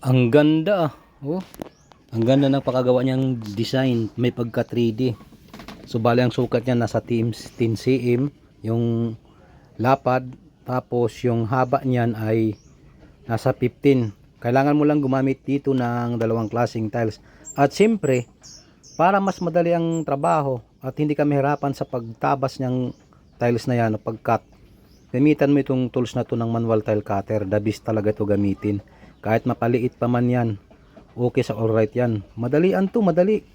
Ang ganda ah. Oh. Ang ganda ng pakagawa niyang design. May pagka 3D. So bali ang sukat niya nasa 10 cm. Yung lapad. Tapos yung haba niyan ay nasa 15. Kailangan mo lang gumamit dito ng dalawang klaseng tiles. At siyempre, para mas madali ang trabaho at hindi ka mahirapan sa pagtabas ng tiles na yan o pag-cut, gamitan mo itong tools na to ng manual tile cutter. The best talaga ito gamitin. Kahit mapaliit pa man yan, okay sa alright yan. Madalian to, madali.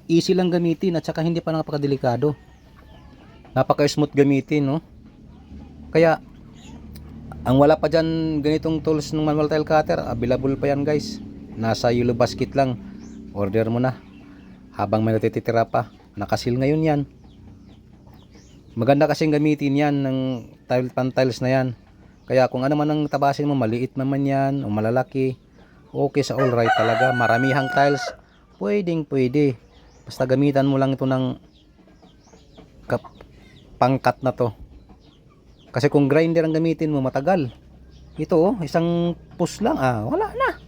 Easy lang gamitin at saka hindi pa napakadelikado. Napaka smooth gamitin, no? Kaya ang wala pa dyan ganitong tools ng manual tile cutter, available pa yan guys. Nasa yellow basket lang. Order mo na. Habang may natitira pa. Nakasil ngayon yan. Maganda kasing gamitin yan ng pan-tiles na yan. Kaya kung ano man ang tabasin mo, maliit naman yan o malalaki, okay sa all right talaga. Maramihang tiles, pwede. Basta gamitan mo lang ito ng pangkat na to. Kasi kung grinder ang gamitin mo, matagal. Ito oh, isang push lang, wala na.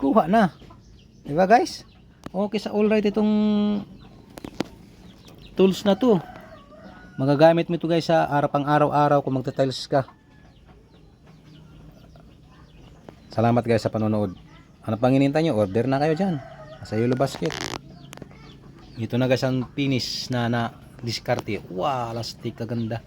Kuha na. Diba guys? Okay sa all right itong tools na to. Magagamit mo ito guys sa araw-araw kung magta-tiles ka. Salamat guys sa panonood. Ano pang hinihintay nyo? Order na kayo dyan. Sa yellow basket. Ito na guys ang finish na diskarte. Wow, lastik kaganda.